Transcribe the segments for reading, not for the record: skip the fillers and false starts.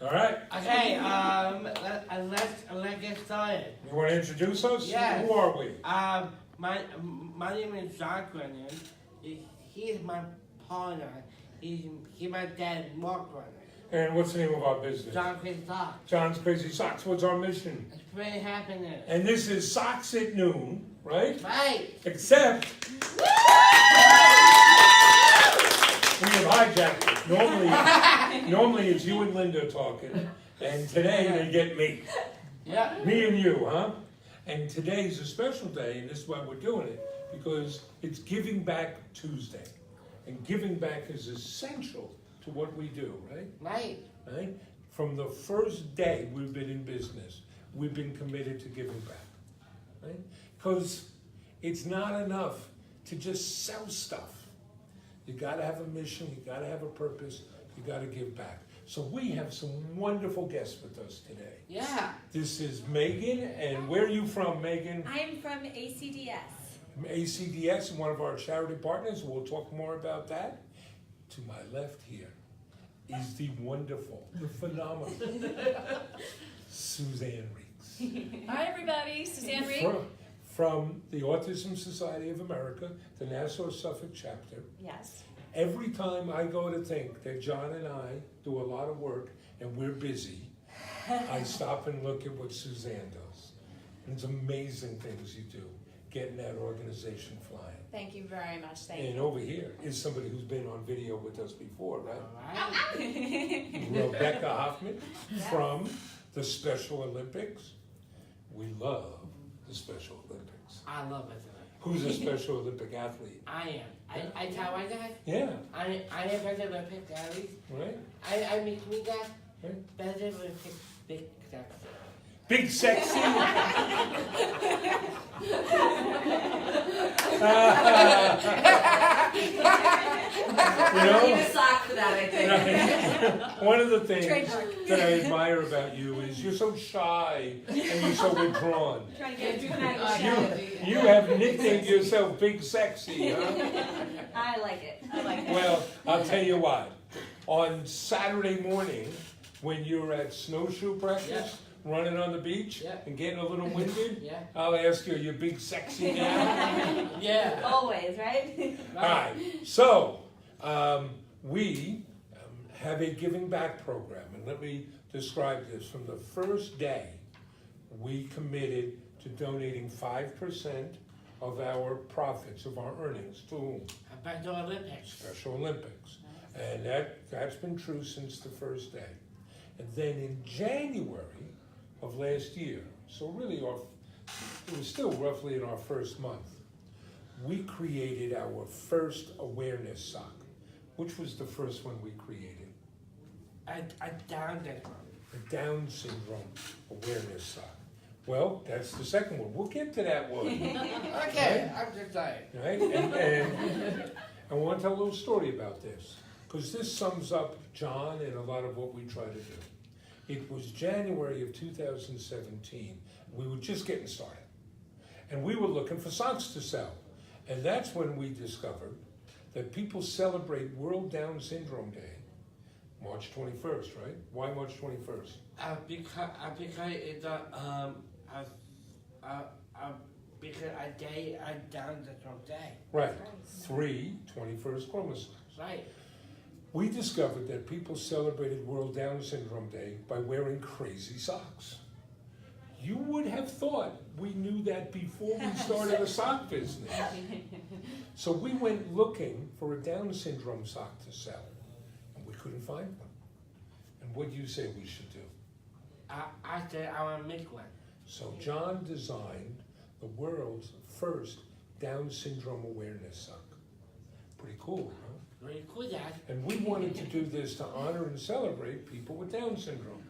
All right. Okay, let's get started. You want to introduce us? Yes. Who are we? My name is John Brennan. He's my partner. He's my dad, Mark Brennan. And what's the name of our business? John Crazy Socks. John's Crazy Socks. What's our mission? Spread happiness. And this is Socks at Noon, right? Right. Except we have hijacked it. Normally it's you and Linda talking, and today they get me. Yeah. Me and you, huh? And today's a special day, and this is why we're doing it, because it's Giving Back Tuesday. And giving back is essential to what we do, right? Right. From the first day we've been in business, we've been committed to giving back, right? Because it's not enough to just sell stuff. You gotta have a mission, you gotta have a purpose, you gotta give back. So we have some wonderful guests with us today. Yeah. This is Megan, and where are you from, Megan? I'm from ACDS. From ACDS, one of our charity partners. We'll talk more about that. To my left here is the wonderful, the phenomenal Suzanne Reeks. Hi everybody, Suzanne Reek. From the Autism Society of America, the Nassau Suffolk Chapter. Yes. Every time I go to think that John and I do a lot of work and we're busy, I stop and look at what Suzanne does. And it's amazing things you do, getting that organization flying. Thank you very much, thank And you. over here is somebody who's been on video with us before, right? All right. Rebecca Hoffman from the Special Olympics. We love the Special Olympics. I love it. Who's a Special Olympic athlete? I am. I tell my dad. Yeah, I am better than Olympic athletes. right? I make me that Right. better than big steps. Big sexy. You know? Need a sock for that, I think. One of the things Trademark. that I admire about you is you're so shy and you're so withdrawn. Trying to get a dramatic Oh, show. yeah. You have nicknamed yourself Big Sexy, huh? I like it, I like it. Well, I'll tell you what. On Saturday morning, when you're at snowshoe practice, running on the beach, Yeah. and getting a little winded, Yeah. I'll ask you, are you big sexy now? Yeah. Always, right? All right. So, we have a giving back program, and let me describe this. From the first day, we committed to donating 5% of our profits, of our earnings, to whom? Back to Olympics. Special Olympics. And that's been true since the first day. And then in January of last year, so really it was still roughly in our first month, we created our first awareness sock. Which was the first one we created? I downed it. The Down syndrome awareness sock. Well, that's the second one. We'll get to that one. Okay, I'm just saying. Right? And I want to tell a little story about this, because this sums up John and a lot of what we try to do. It was January of 2017. We were just getting started. And we were looking for socks to sell. And that's when we discovered that people celebrate World Down Syndrome Day, March 21st, right? Why March 21st? Because it's because I downed it from day. Right. 3 21st chromosomes. Right. We discovered that people celebrated World Down Syndrome Day by wearing crazy socks. You would have thought we knew that before we started a sock business. So we went looking for a Down syndrome sock to sell, and we couldn't find one. And what do you say we should do? I said I want to make one. So John designed the world's first Down syndrome awareness sock. Pretty cool, huh? Very cool, Dad. And we wanted to do this to honor and celebrate people with Down syndrome.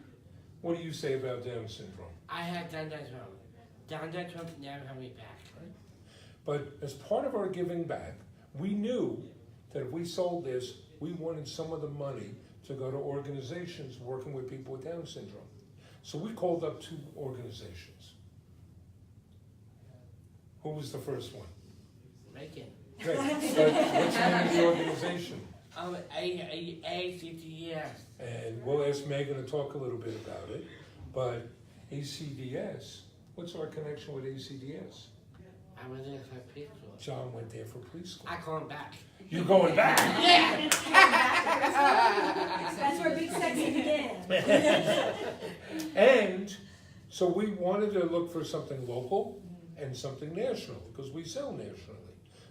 What do you say about Down syndrome? I had done that wrong. Down that wrong, never coming back. Right? But as part of our giving back, we knew that if we sold this, we wanted some of the money to go to organizations working with people with Down syndrome. So we called up 2 organizations. Who was the first one? Make it. Great. But what's the name of the organization? ACDS. And we'll ask Megan to talk a little bit about it. But ACDS, what's our connection with ACDS? I was there for preschool. John went there for preschool. I'm going back. You're going back? Yeah! That's where Big Sexy began. And so we wanted to look for something local and something national because we sell nationally.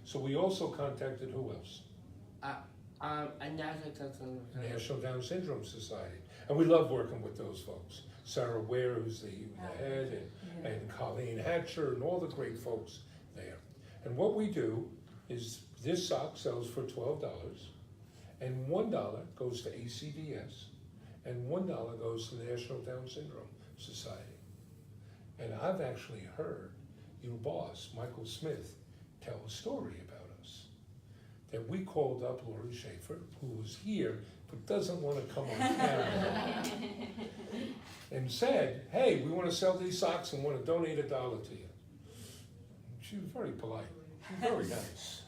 So we also contacted who else? National Down Syndrome Society. And we love working with those folks. Sarah Ware, who's the head, and Colleen Hatcher, and all the great folks there. And what we do is this sock sells for $12, and $1 goes to ACDS, and $1 goes to the National Down Syndrome Society. And I've actually heard your boss, Michael Smith, tell a story about us. That we called up Laurie Schaefer, who was here, but doesn't want to come on camera, and said, hey, we want to sell these socks and want to donate $1 to you. She was very polite, very nice.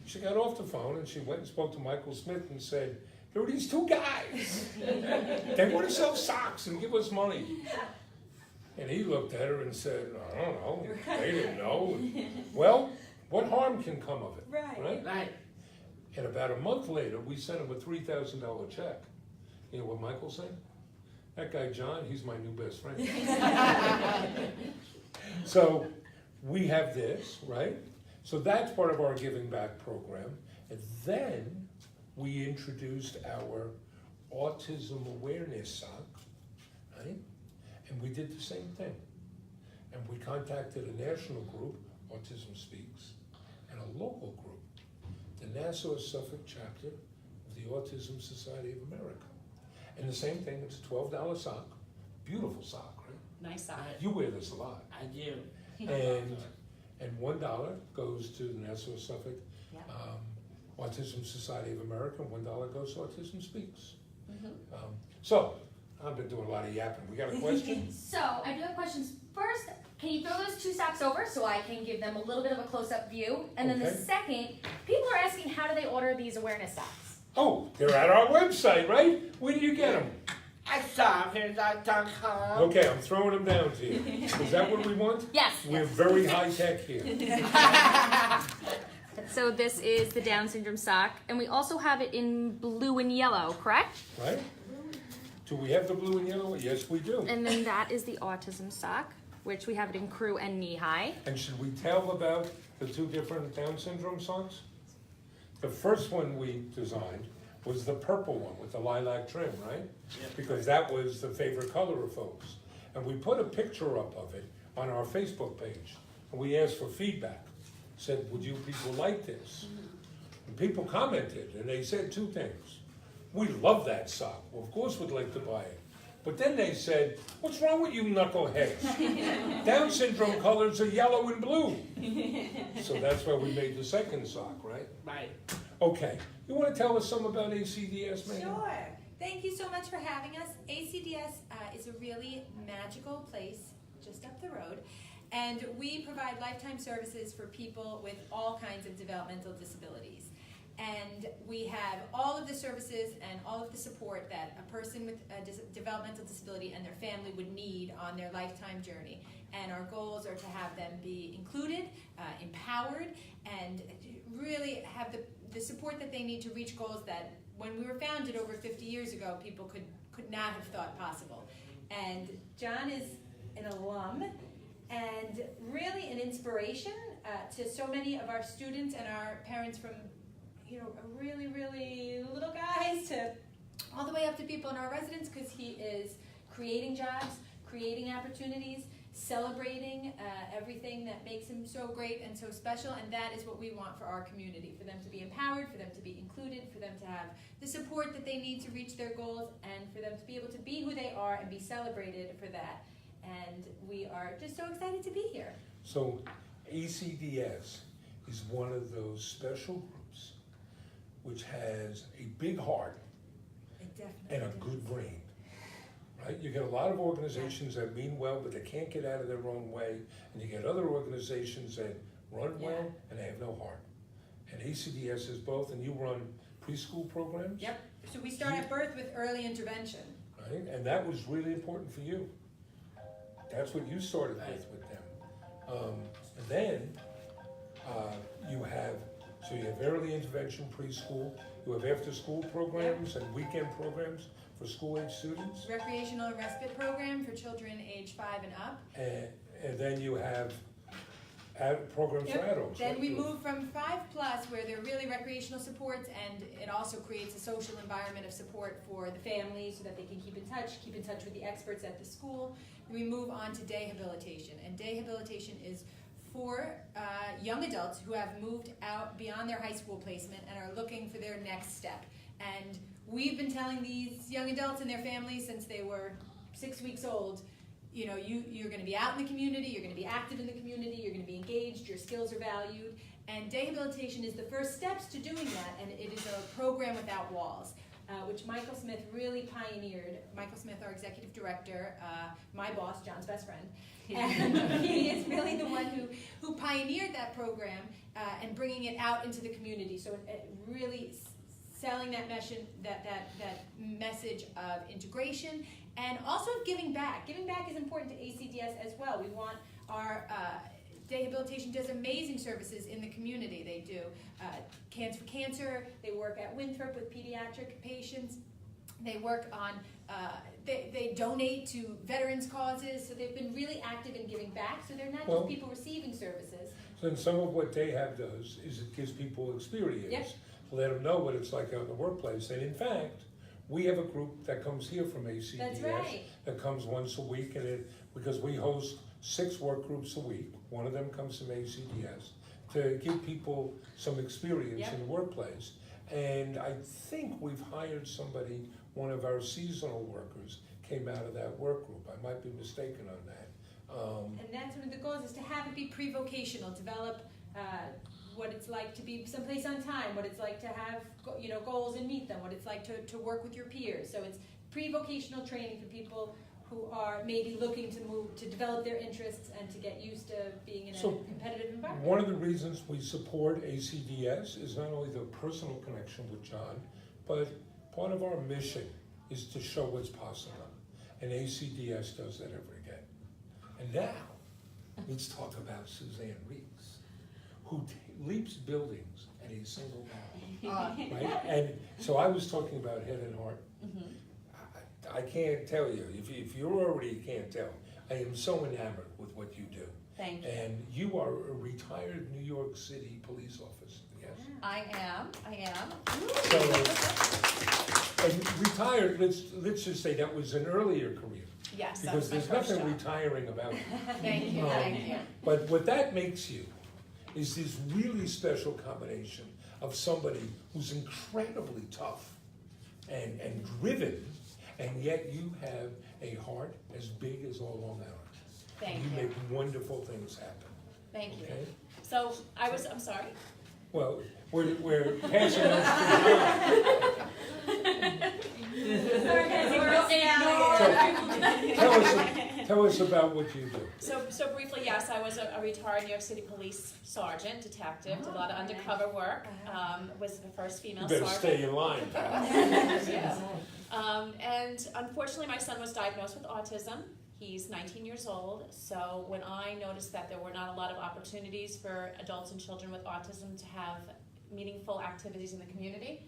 She got off the phone and she went and spoke to Michael Smith and said, there are these two guys. They want to sell socks and give us money. And he looked at her and said, I don't know, they didn't know. Well, what harm can come of it, right? Right. And about a month later, we sent him a $3,000 check. You know what Michael said? That guy John, he's my new best friend. So we have this, right? So that's part of our giving back program. And then we introduced our autism awareness sock, right? And we did the same thing. And we contacted a national group, Autism Speaks, and a local group, the Nassau Suffolk Chapter of the Autism Society-Nassau. And the same thing, it's a $12 sock, beautiful sock, right? Nice sock. You wear this a lot. I do. And $1 goes to the Nassau Suffolk Autism Society-Nassau, $1 goes to Autism Speaks. So, I've been doing a lot of yapping. We got a question? So, I do have questions. First, can you throw those two socks over so I can give them a little bit of a close-up view? And then the Okay. second, people are asking how do they order these awareness socks? Oh, they're at our website, right? Where do you get them? I saw here.com. Okay, I'm throwing them down to you. Is that what we want? Yes. We're very high-tech here. So this is the Down syndrome sock, and we also have it in blue and yellow, correct? Right? Do we have the blue and yellow? Yes, we do. And then that is the autism sock, which we have it in crew and knee-high. And should we tell about the two different Down syndrome socks? The first one we designed was the purple one with the lilac trim, right? Yeah. Because that was the favorite color of folks. And we put a picture up of it on our Facebook page. And we asked for feedback. Said, would you people like this? And people commented, and they said two things. We love that sock. Well, of course we'd like to buy it. But then they said, what's wrong with you knuckleheads? Down syndrome colors are yellow and blue. So that's why we made the second sock, right? Right. Okay. You want to tell us some about ACDS, Megan? Sure. Thank you so much for having us. ACDS is a really magical place just up the road. And we provide lifetime services for people with all kinds of developmental disabilities. And we have all of the services and all of the support that a person with a developmental disability and their family would need on their lifetime journey. And our goals are to have them be included, empowered, and really have the support that they need to reach goals that when we were founded over 50 years ago, people could not have thought possible. And John is an alum and really an inspiration to so many of our students and our parents, from really, really little guys to all the way up to people in our residence, because he is creating jobs, creating opportunities, celebrating everything that makes him so great and so special, and that is what we want for our community, for them to be empowered, for them to be included, for them to have the support that they need to reach their goals, and for them to be able to be who they are and be celebrated for that. And we are just so excited to be here. So ACDS is one of those special groups which has a big heart and a good brain. Right? You get a lot of organizations that mean well, but they can't get out of their own way. And you get other organizations that run well and they have no heart. And ACDS is both, and you run preschool programs. Yep. So we start at birth with early intervention. Right, and that was really important for you. That's what you started with them. And then you have early intervention preschool, you have after-school programs and weekend programs for school-age students. Recreational and respite program for children age 5 and up. And then you have programs for adults. Then right? we move from 5+ where they're really recreational supports, and it also creates a social environment of support for the families so that they can keep in touch with the experts at the school. Then we move on to day habilitation, and day habilitation is for young adults who have moved out beyond their high school placement and are looking for their next step. And we've been telling these young adults and their families since they were 6 weeks old, you know, you're going to be out in the community, you're going to be active in the community, you're going to be engaged, your skills are valued, and day habilitation is the first steps to doing that, and it is a program without walls, which Michael Smith really pioneered. Michael Smith, our executive director, my boss, John's best friend, and he is really the one who pioneered that program and bringing it out into the community. So really selling that message of integration and also giving back. Giving back is important to ACDS as well. We want our day habilitation does amazing services in the community. They do Cans for Cancer. They work at Winthrop with pediatric patients. They work on, they donate to veterans causes. So they've been really active in giving back. So they're not just people receiving services. So then some of what DayHab does is it gives people experience. Yep. To let them know what it's like out in the workplace. And in fact, we have a group that comes here from ACDS. That's right. That comes once a week, and because we host 6 work groups a week. One of them comes from ACDS to give people some experience in the workplace. And I think we've hired somebody, one of our seasonal workers came out of that work group. I might be mistaken on that. And that's one of the goals, is to have it be pre-vocational, develop what it's like to be someplace on time, what it's like to have goals and meet them, what it's like to work with your peers. So it's pre-vocational training for people who are maybe looking to move, to develop their interests and to get used to being in a competitive environment. One of the reasons we support ACDS is not only the personal connection with John, but part of our mission is to show what's possible. And ACDS does that every day. And now, let's talk about Suzanne Reeks, who leaps buildings at a single bound, right? And so I was talking about head and heart. I can't tell you, if you already can't tell, I am so enamored with what you do. Thank you. And you are a retired New York City police officer, yes? I am. So, and retired, let's just say that was an earlier career. Yes, that Because was my there's first nothing job. retiring about it. Thank you, thank you. But what that makes you is this really special combination of somebody who's incredibly tough and driven, and yet you have a heart as big as all Long Island. Thank You you. make wonderful things happen. Thank you. Okay? So I'm sorry. Well, we're passing this to Tell us about what you do. So briefly, yes, I was a retired New York City police sergeant, detective, did a lot of undercover work, was the first female You better sergeant. stay in line, pal. Yeah. And unfortunately, my son was diagnosed with autism. He's 19 years old, so when I noticed that there were not a lot of opportunities for adults and children with autism to have meaningful activities in the community,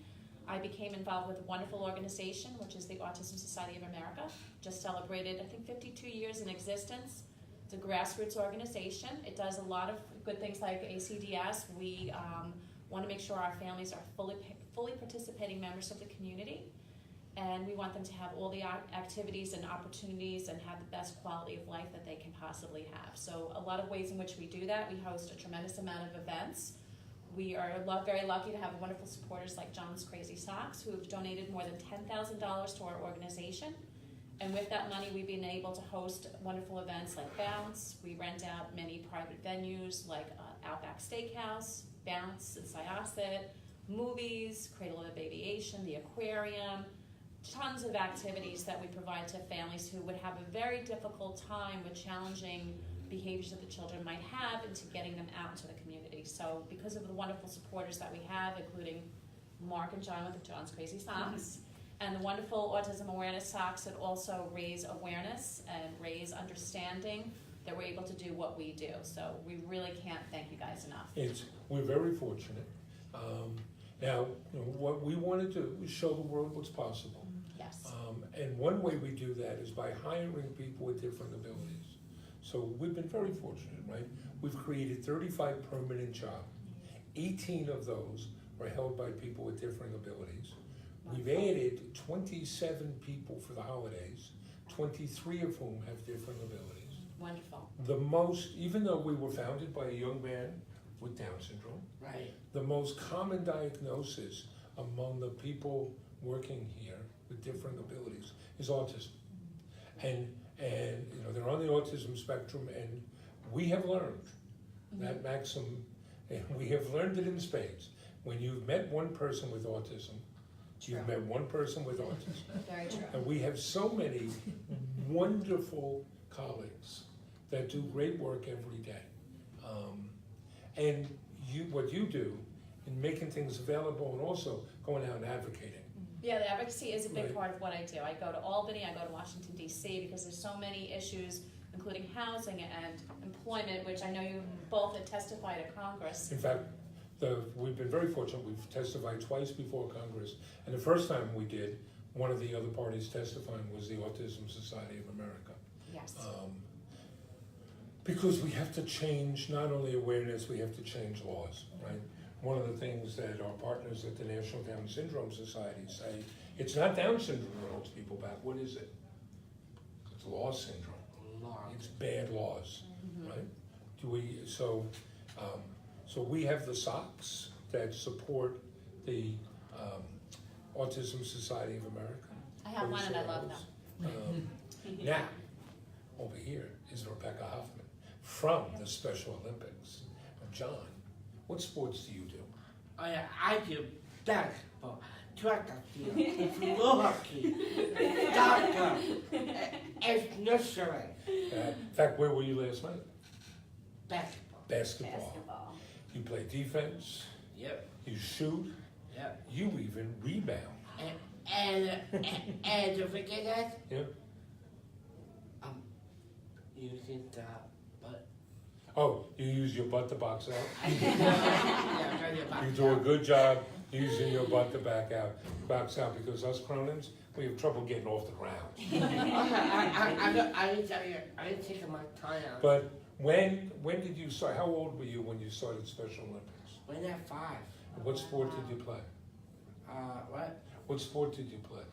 I became involved with a wonderful organization, which is the Autism Society-Nassau. Just celebrated, I think, 52 years in existence. It's a grassroots organization. It does a lot of good things like ACDS. We want to make sure our families are fully participating members of the community. And we want them to have all the activities and opportunities and have the best quality of life that they can possibly have. So a lot of ways in which we do that. We host a tremendous amount of events. We are very lucky to have wonderful supporters like John's Crazy Socks, who have donated more than $10,000 to our organization. And with that money, we've been able to host wonderful events like Bounce. We rent out many private venues like Outback Steakhouse, Bounce and Syosset, movies, Cradle of Aviation, the aquarium, tons of activities that we provide to families who would have a very difficult time with challenging behaviors that the children might have into getting them out into the community. So because of the wonderful supporters that we have, including Mark and John with the John's Crazy Socks, and the wonderful Autism Awareness Socks that also raise awareness and raise understanding that we're able to do what we do. So we really can't thank you guys enough. We're very fortunate. Now, what we want to do is show the world what's possible. Yes. And one way we do that is by hiring people with different abilities. So we've been very fortunate, right? We've created 35 permanent jobs. 18 of those are held by people with different abilities. We've added 27 people for the holidays, 23 of whom have different abilities. Wonderful. The most, even though we were founded by a young man with Down syndrome, Right. the most common diagnosis among the people working here with different abilities is autism. And they're on the autism spectrum, and we have learned that maxim, and we have learned it in spades. When you've met one person with autism, you've met one person with autism. Very true. And we have so many wonderful colleagues that do great work every day. And what you do in making things available and also going out and advocating. Yeah, the advocacy is a big Right. part of what I do. I go to Albany, I go to Washington, D.C., because there's so many issues, including housing and employment, which I know you both have testified at Congress. In fact, we've been very fortunate. We've testified twice before Congress. And the first time we did, one of the other parties testifying was the Autism Society of America. Yes. Because we have to change not only awareness, we have to change laws, right? One of the things that our partners at the National Down Syndrome Society say, it's not Down syndrome that holds people back. What is it? It's law syndrome. It's bad laws, right? So we have the socks that support the Autism Society of America. I have one and I love them. Now, over here is Rebecca Hoffman from the Special Olympics. John, what sports do you do? Oh yeah, I do basketball, track and field, floor hockey, soccer, and nursery. In fact, where were you last night? Basketball. Basketball. You play defense, Yep. you shoot, Yep. you even rebound. And don't forget that, Yeah? using the butt. Oh, you use your butt to box out? Yeah, You do a good job using your butt to box out, because us Cronins, we have trouble getting off the ground. I didn't take my time out. But when did you start? How old were you when you started Special Olympics? When they're 5. And what sport did you play? What? What sport did you play?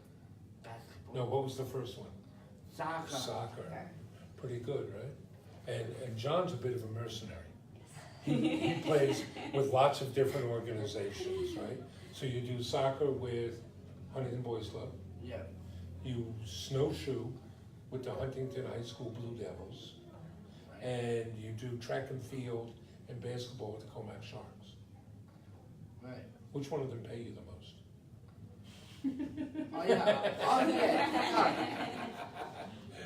Basketball. No, what was the first one? Soccer. Soccer. Pretty good, right? And John's a bit of a mercenary. He plays with lots of different organizations, right? So you do soccer with Huntington Boys Club. Yeah. You snowshoe with the Huntington High School Blue Devils. And you do track and field and basketball with the Comac Sharks. Right. Which one of them pay you the most? Oh yeah. Oh yeah.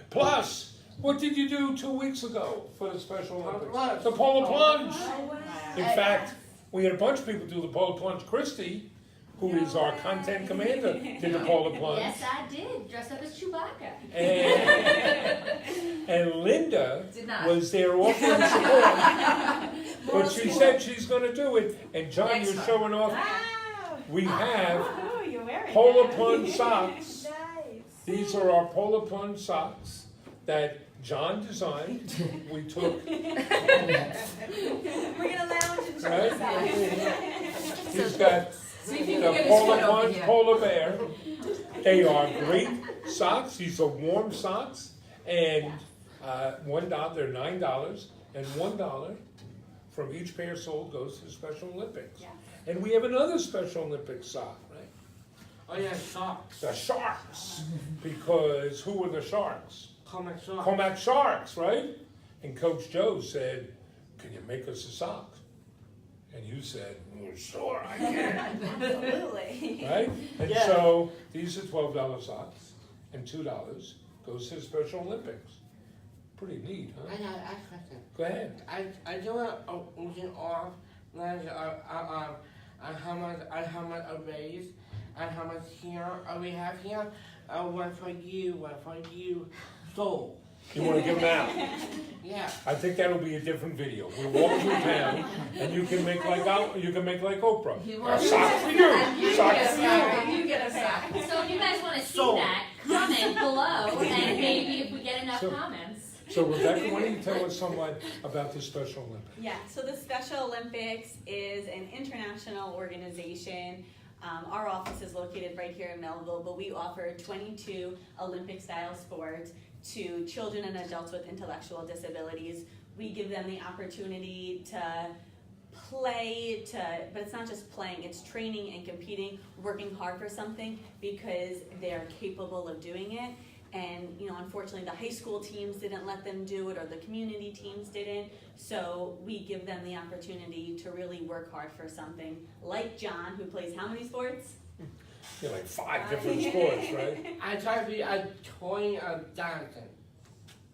Plus, what did you do 2 weeks ago for the Special Olympics? Plunge. The polar plunge. Oh, wow. In fact, we had a bunch of people do the polar plunge. Christy, who is our content commander, did the polar plunge. Yes, I did. Dressed up as Chewbacca. And Linda Did not. was there offering support, but she said she's going to do it. And John, Next you're time. showing off. Wow. We have Oh, you're wearing polar that. plunge socks. Nice. These are our polar plunge socks that John designed. We took, We're gonna lounge and Right? check this out. he's got See if you the can get his polar foot over plunge here. polar bear. They are great socks. These are warm socks, and $1, they're $9, and $1 from each pair sold goes to the Special Olympics. Yeah. And we have another Special Olympics sock, right? Oh yeah, socks. The Sharks, because who were the Sharks? Comic socks. Comac Sharks, right? And Coach Joe said, "Can you make us a sock?" And you said, "Well, sure, I can." Absolutely. Right? And Yeah. so these are $12 socks, and $2 goes to the Special Olympics. Pretty neat, I huh? got a question. Go ahead. I do a losing off like and how much a raise, and how much here we have here. One for you, soul. You want to give them out? Yeah. I think that'll be a different video. We'll walk through town, and you can make like Oprah. A sock for you. Sock for you. You get a sack. So if you guys want to see So- that, comment below, and maybe if we get enough So- comments. So Rebecca, why don't you tell us somewhat about the Special Olympics? Yeah, so the Special Olympics is an international organization. Our office is located right here in Melville, but we offer 22 Olympic-style sports to children and adults with intellectual disabilities. We give them the opportunity to play, but it's not just playing, it's training and competing, working hard for something because they're capable of doing it. And, unfortunately, the high school teams didn't let them do it, or the community teams didn't. So we give them the opportunity to really work hard for something. Like John, who plays how many sports? Yeah, like 5 different sports, right? I try to be a 20,000.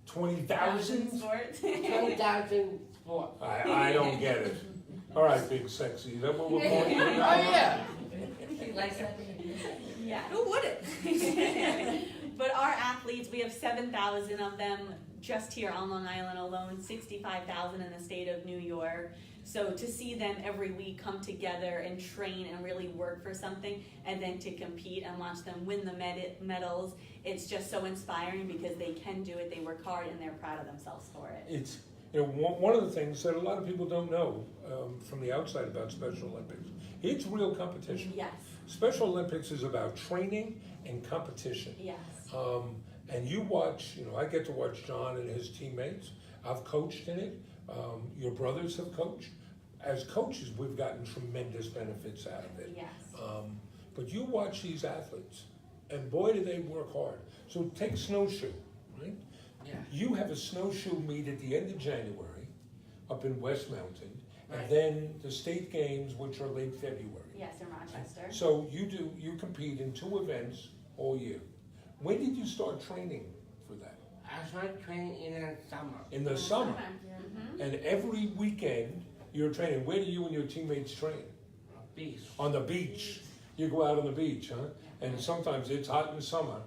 20,000? sports. 20,000 sports. I don't get it. All right, big sexy. Is that what we're going Oh yeah. He likes that. Yeah. Who wouldn't? But our athletes, we have 7,000 of them just here on Long Island alone, 65,000 in the state of New York. So to see them every week come together and train and really work for something, and then to compete and watch them win the medals, it's just so inspiring because they can do it, they work hard, and they're proud of themselves for it. It's one of the things that a lot of people don't know from the outside about Special Olympics. It's real competition. Yes, Special Olympics is about training and competition. yes. And you watch, I get to watch John and his teammates. I've coached in it. Your brothers have coached. As coaches, we've gotten tremendous benefits out of it. Yes. But you watch these athletes, and boy, do they work hard. So take snowshoe, right? Yeah. You have a snowshoe meet at the end of January up in West Mountain, Right. and then the state games, which are late February. Yes, in Rochester. So you compete in 2 events all year. When did you start training for that? I started training in the summer. In the summer. Mhm. And every weekend you're training. Where do you and your teammates train? Beach. On the beach. You go out on the beach, huh? And sometimes it's hot in summer.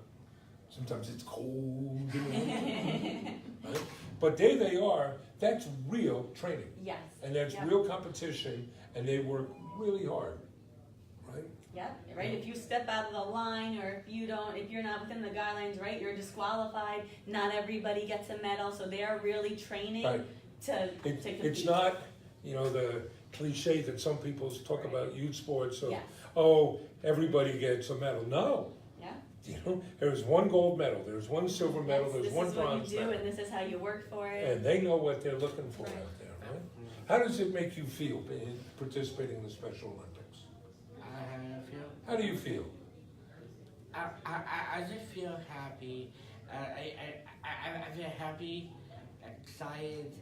Sometimes it's cold in the winter. Right? But there they are. That's real training. Yes. And that's Yep. real competition. And they work really hard. Right? Yep, right, if you step out of the line, or if you're not within the guidelines, right, you're disqualified. Not everybody gets a medal, so they're really training Right. to compete. It's not, the cliche that some people talk about youth sports. So, Yes. oh, everybody gets a medal. No. Yeah. There's 1 gold medal, there's 1 silver medal, Yes, there's this 1 is what bronze you do, medal. and this is how you work for it. And they know what they're looking for Right. out there, right? How does it make you feel participating in the Special Olympics? How do you feel? I just feel happy. I feel happy, excited,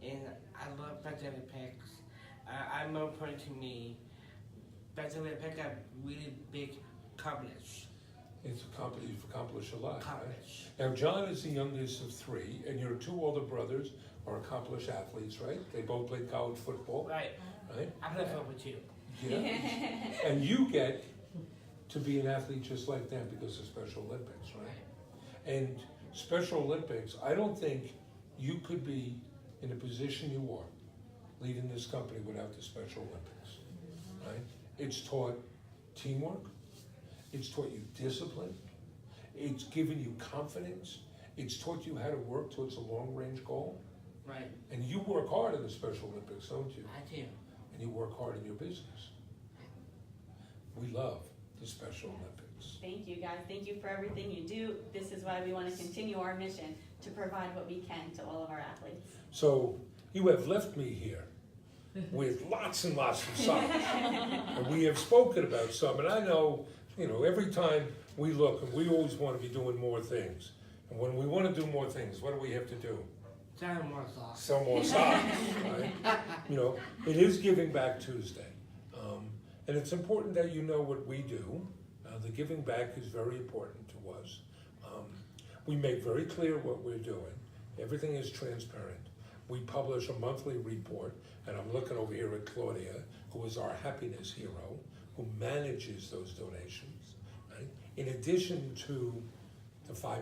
and I love Special Olympics. I'm more important to me. Special Olympics are really big accomplishments. You've accomplished a lot, right? Accomplish. Now, John is the youngest of 3, and your 2 older brothers are accomplished athletes, right? They both played college football, Right. right? I play football too. Yeah. And you get to be an athlete just like them because of Special Olympics, right? And Special Olympics, I don't think you could be in the position you are leading this company without the Special Olympics, right? It's taught teamwork, it's taught you discipline, it's given you confidence, it's taught you how to work towards a long-range goal. Right. And you work hard in the Special Olympics, don't you? I do. And you work hard in your business. We love the Special Olympics. Thank you, guys. Thank you for everything you do. This is why we want to continue our mission to provide what we can to all of our athletes. So you have left me here with lots and lots of socks. And we have spoken about some, and I know, every time we look, and we always want to be doing more things. And when we want to do more things, what do we have to do? Sell more socks. Sell more socks, right? It is Giving Back Tuesday. And it's important that you know what we do. The giving back is very important to us. We make very clear what we're doing. Everything is transparent. we publish a monthly report, and I'm looking over here at Claudia, who is our happiness hero, who manages those donations, right? In addition to the 5%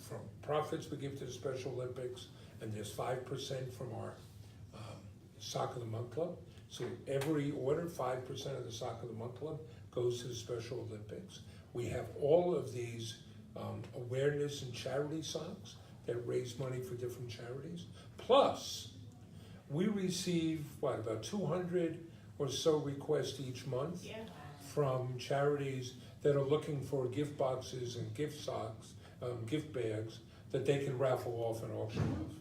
from profits we give to the Special Olympics, and there's 5% from our Sock of the Month Club. So every order, 5% of the Sock of the Month Club goes to the Special Olympics. We have all of these awareness and charity socks that raise money for different charities. Plus, we receive, about 200 or so requests each month from charities that are looking for gift boxes and gift socks, gift bags that they can raffle off and auction off.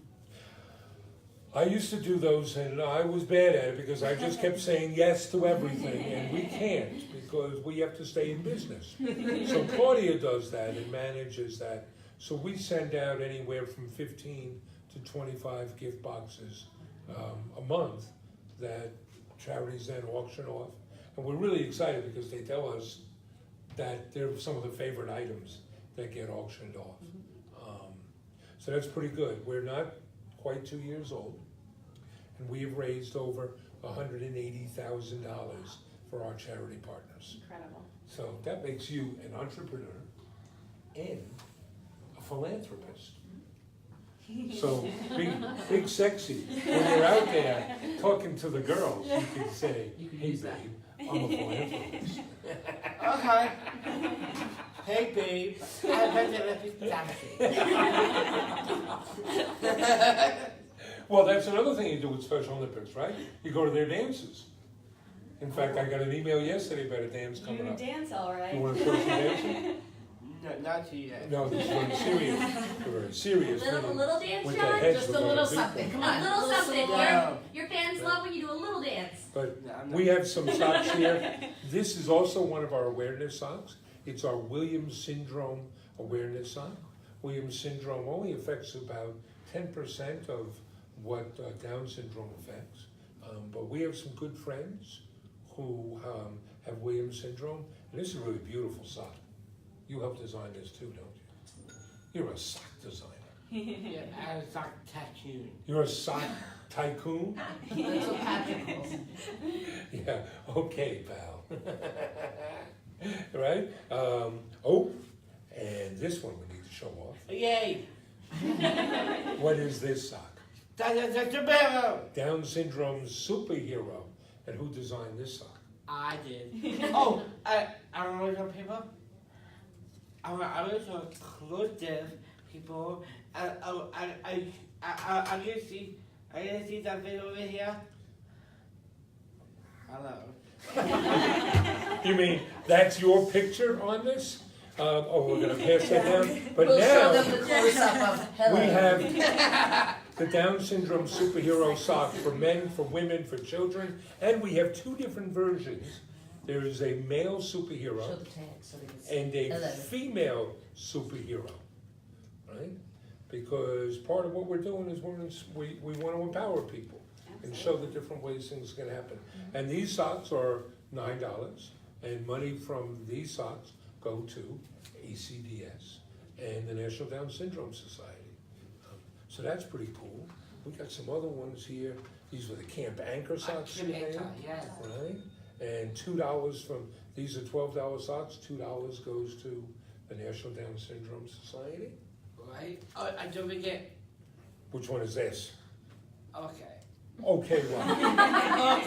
I used to do those, and I was bad at it because I just kept saying yes to everything, and we can't because we have to stay in business. So Claudia does that and manages that. So we send out anywhere from 15 to 25 gift boxes a month that charities then auction off. And we're really excited because they tell us that they're some of the favorite items that get auctioned off. So that's pretty good. We're not quite 2 years old, and we have raised over $180,000 for our charity partners. Incredible. So that makes you an entrepreneur and a philanthropist. So big sexy. When you're out there talking to the girls, you can say, "Hey babe, I'm a philanthropist." Okay. Hey babe, I bet you taxi. Well, that's another thing you do with Special Olympics, right? You go to their dances. In fact, I got an email yesterday about a dance coming You up. dance all right. You want to show some dancing? No, not you yet. No, this is very serious. We're very serious. A meaning little dance, with John? the heads Just we're a gonna little beat something. them. Come on. A little something. No. Your fans love when you do a little dance. But No, I'm not. we have some socks here. This is also one of our awareness socks. It's our Williams Syndrome awareness sock. Williams Syndrome only affects about 10% of what Down syndrome affects. But we have some good friends who have Williams Syndrome. And this is a really beautiful sock. You helped design this too, don't you? You're a sock designer. Yeah, I was like tattooed. You're a sock tycoon? That's what Patrick calls it. Yeah, okay, pal. Right? And this one we need to show off. Yay! What is this sock? That's a barrel. Down syndrome superhero. And who designed this sock? I did. Oh, I want to show people. I want to show inclusive people. I can see something over here. Hello. You mean that's your picture on this? We're going to pass that down. But We'll show them now the close-up of hello. we have the Down syndrome superhero sock for men, for women, for children. And we have two different versions. There is a male superhero Show the tag so they can see. and a Hello. female superhero, right? Because part of what we're doing is we want to empower people and show the different ways things can happen. And these socks are $9, and money from these socks go to ACDS and the National Down Syndrome Society. So that's pretty cool. We got some other ones here. These were the Camp Anchor socks, Suzanne, Yes. right? And $2 from, these are $12 socks, $2 goes to the National Down Syndrome Society. Right? Oh, I don't forget. Which one is this? Okay. Okay, well,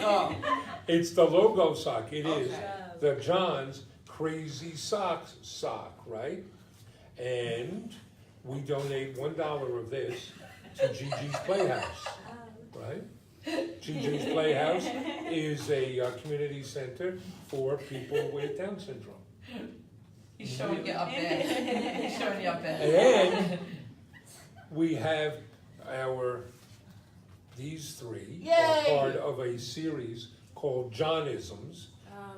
Oh, it's the logo sock. It is Okay. the John's Crazy Socks sock, right? And we donate $1 of this to Gigi's Playhouse, right? Gigi's Playhouse is a community center for people with Down syndrome. He's showing you up there. He's showing you up there. And we have these three are Yay! part of a series called Johnisms,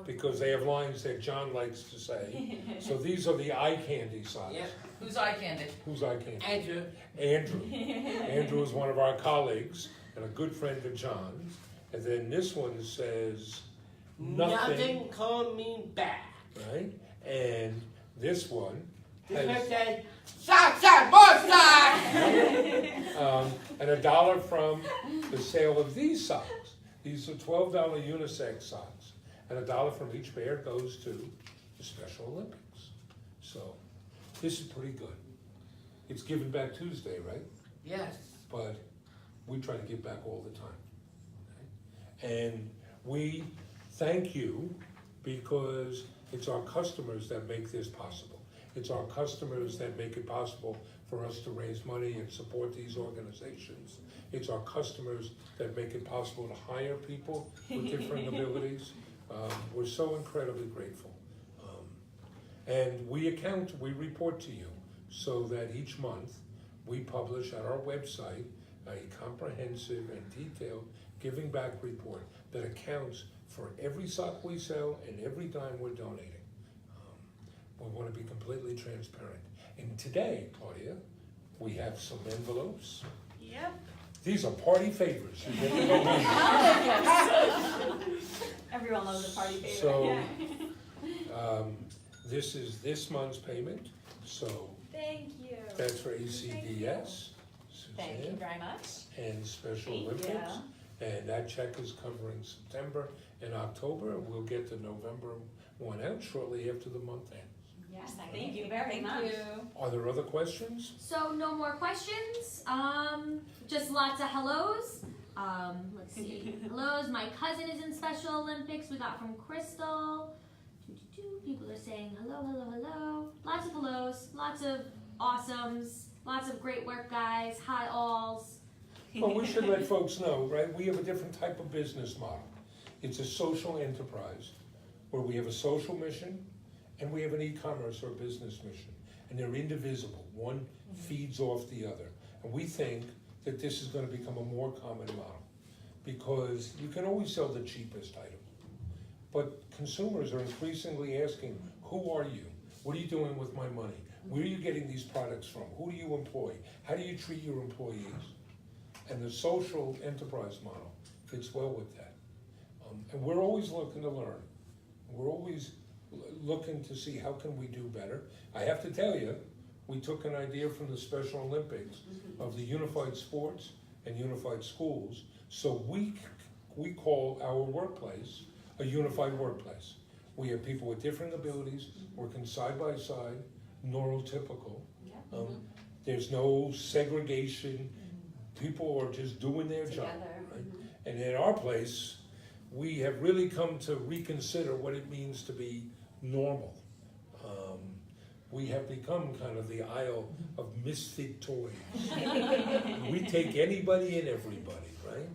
because they have lines that John likes to say. So these are the eye candy socks. Yep. Who's eye candy? Who's eye candy? Andrew. Andrew. Andrew is one of our colleagues and a good friend of John's. And then this one says, nothing, call me back. right? And this one This one has says, sock, more sock! And $1 from the sale of these socks. These are $12 unisex socks. And $1 from each pair goes to the Special Olympics. So this is pretty good. It's Giving Back Tuesday, right? Yes. But we try to give back all the time. Okay? And we thank you because it's our customers that make this possible. It's our customers that make it possible for us to raise money and support these organizations. It's our customers that make it possible to hire people with different abilities. We're so incredibly grateful. And we report to you so that each month we publish at our website a comprehensive and detailed giving back report that accounts for every sock we sell and every dime we're donating. We want to be completely transparent. And today, Claudia, we have some envelopes. Yep. These are party favors. Everyone loves a party favorite. So, this is this month's payment. So Thank you. that's for ACDS, Thank you Suzanne, very much. and Special Thank Olympics. you. And that check is covering September and October. We'll get the November one out shortly after the month ends. Yes, thank you very Thank much. you. Are there other questions? So no more questions. Just lots of hellos. Let's see. Hellos. My cousin is in Special Olympics. We got from Crystal. People are saying hello, hello, hello. Lots of hellos. Lots of awesomes. Lots of great work, guys. Hi, alls. Well, we should let folks know, right? We have a different type of business model. It's a social enterprise where we have a social mission and we have an e-commerce or business mission. And they're indivisible. One feeds off the other. And we think that this is going to become a more common model because you can always sell the cheapest item. But consumers are increasingly asking, who are you? What are you doing with my money? Where are you getting these products from? Who do you employ? How do you treat your employees? And the social enterprise model fits well with that. And we're always looking to learn. We're always looking to see how can we do better. I have to tell you, we took an idea from the Special Olympics of the unified sports and unified schools. So we call our workplace a unified workplace. We have people with different abilities working side by side, neurotypical. There's no segregation. People are just doing their job. Right? And in our place, we have really come to reconsider what it means to be normal. We have become kind of the aisle of misfit toys. We take anybody and everybody, right?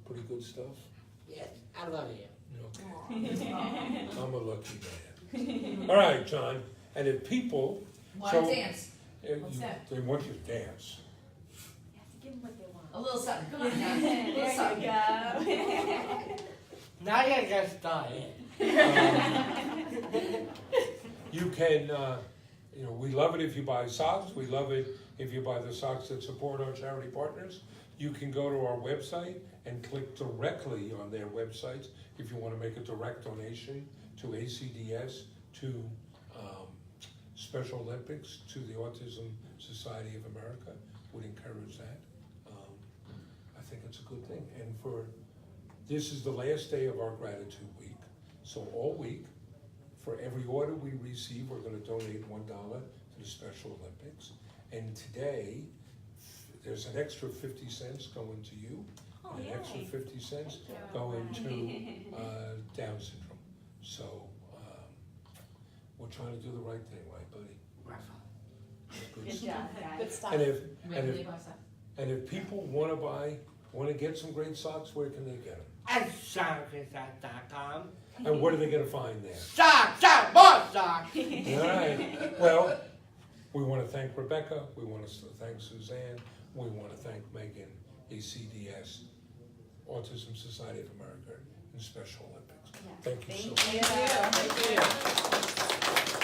Pretty good stuff. Yes, I love you. Okay. I'm a lucky man. All right, John. And if people Want to dance? What's that? They want you to dance. You have to give them what they want. A little something. Come on, John. A There little something. you go. Now you get started. You can, we love it if you buy socks. We love it if you buy the socks that support our charity partners. You can go to our website and click directly on their websites if you want to make a direct donation to ACDS, to Special Olympics, to the Autism Society of America. Would encourage that. I think it's a good thing. And this is the last day of our gratitude week. So all week, for every order we receive, we're going to donate $1 to the Special Olympics. And today, there's an extra 50 cents going to you, and an extra 50 cents going to Down syndrome. So we're trying to do the right thing, right, buddy? Good Good. job, guys. Good stuff. And if people want to get some great socks, where can they get them? At SockInside.com. And what are they going to find there? Sock, more sock. All right. Well, we want to thank Rebecca. We want to thank Suzanne. We want to thank Megan, ACDS, Autism Society of America, and Special Olympics. Thank you so much. Thank you. Thank you.